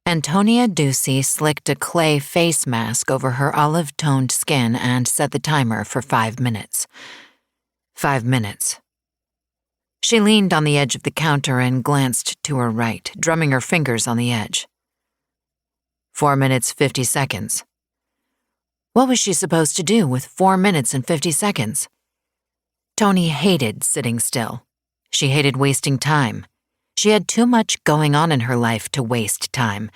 Antonia Dusi slicked a clay face mask over her olive-toned skin and set the timer for 5 minutes. 5 minutes. She leaned on the edge of the counter and glanced to her right, drumming her fingers on the edge. 4 minutes, 50 seconds. What was she supposed to do with 4 minutes and 50 seconds? Toni hated sitting still. She hated wasting time. She had too much going on in her life to waste time.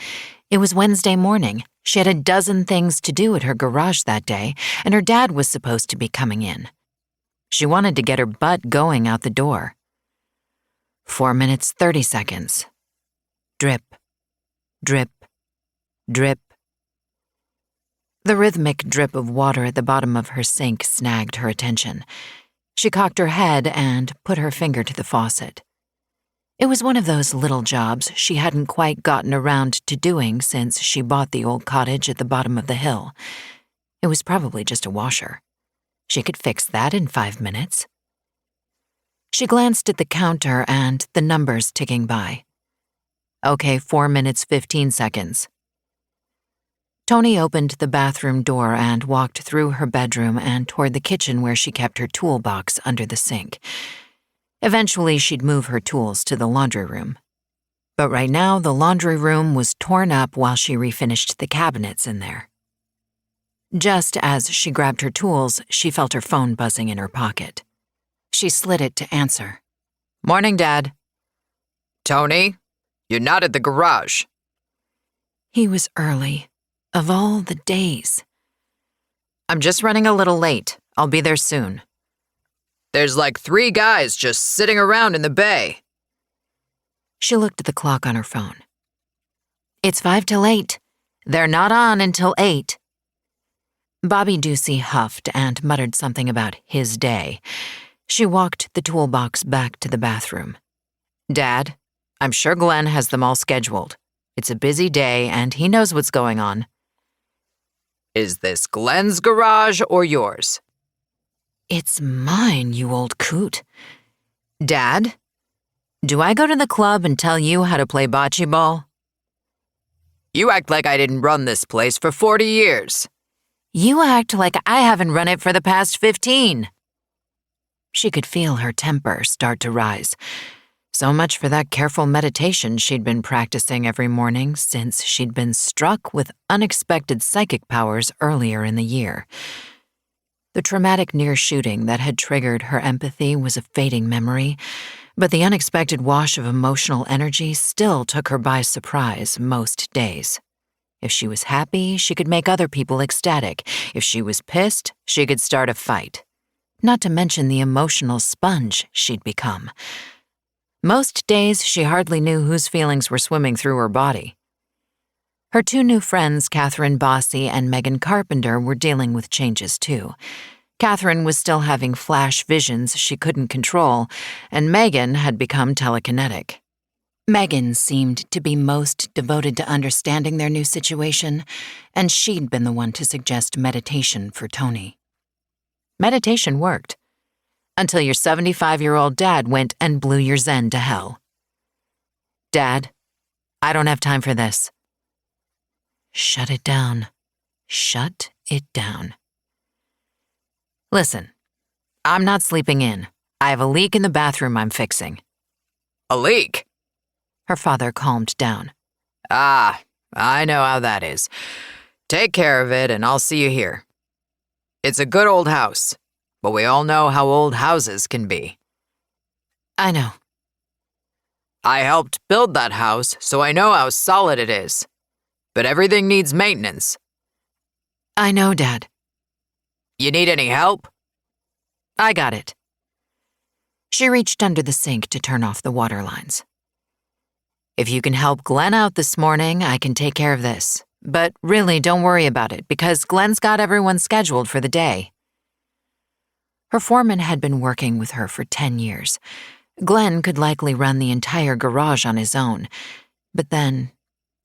It was Wednesday morning. She had a dozen things to do at her garage that day, and her dad was supposed to be coming in. She wanted to get her butt going out the door. 4 minutes, 30 seconds. Drip, drip, drip. The rhythmic drip of water at the bottom of her sink snagged her attention. She cocked her head and put her finger to the faucet. It was one of those little jobs she hadn't quite gotten around to doing since she bought the old cottage at the bottom of the hill. It was probably just a washer. She could fix that in 5 minutes. She glanced at the counter and the numbers ticking by. Okay, 4 minutes, 15 seconds. Toni opened the bathroom door and walked through her bedroom and toward the kitchen where she kept her toolbox under the sink. Eventually, she'd move her tools to the laundry room. But right now, the laundry room was torn up while she refinished the cabinets in there. Just as she grabbed her tools, she felt her phone buzzing in her pocket. She slid it to answer. "Morning, Dad." "Toni, you're not at the garage." He was early. Of all the days. "I'm just running a little late. I'll be there soon." "There's like 3 guys just sitting around in the bay." She looked at the clock on her phone. "It's 5 till 8. They're not on until 8. Bobby Dusi huffed and muttered something about his day. She walked the toolbox back to the bathroom. "Dad, I'm sure Glenn has them all scheduled. It's a busy day and he knows what's going on." "Is this Glenn's garage or yours?" "It's mine, you old coot." "Dad, do I go to the club and tell you how to play bocce ball?" "You act like I didn't run this place for 40 years. "You act like I haven't run it for the past 15. She could feel her temper start to rise. So much for that careful meditation she'd been practicing every morning since she'd been struck with unexpected psychic powers earlier in the year. The traumatic near-shooting that had triggered her empathy was a fading memory, but the unexpected wash of emotional energy still took her by surprise most days. If she was happy, she could make other people ecstatic. If she was pissed, she could start a fight. Not to mention the emotional sponge she'd become. Most days, she hardly knew whose feelings were swimming through her body. Her 2 new friends, Catherine Bossy and Megan Carpenter, were dealing with changes too. Catherine was still having flash visions she couldn't control, and Megan had become telekinetic. Megan seemed to be most devoted to understanding their new situation, and she'd been the one to suggest meditation for Toni. Meditation worked. Until your 75-year-old dad went and blew your zen to hell. "Dad, I don't have time for this." Shut it down. Shut it down. "Listen, I'm not sleeping in. I have a leak in the bathroom I'm fixing." "A leak?" Her father calmed down. "Ah, I know how that is. Take care of it and I'll see you here. It's a good old house. But we all know how old houses can be." "I know." "I helped build that house, so I know how solid it is. But everything needs maintenance." "I know, Dad." "You need any help?" "I got it." She reached under the sink to turn off the water lines. "If you can help Glenn out this morning, I can take care of this. But really, don't worry about it, because Glenn's got everyone scheduled for the day." Her foreman had been working with her for 10 years. Glenn could likely run the entire garage on his own. But then,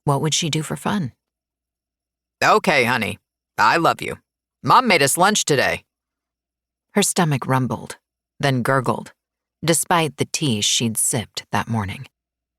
what would she do for fun? "Okay, honey. I love you. Mom made us lunch today." Her stomach rumbled, then gurgled, despite the tea she'd sipped that morning.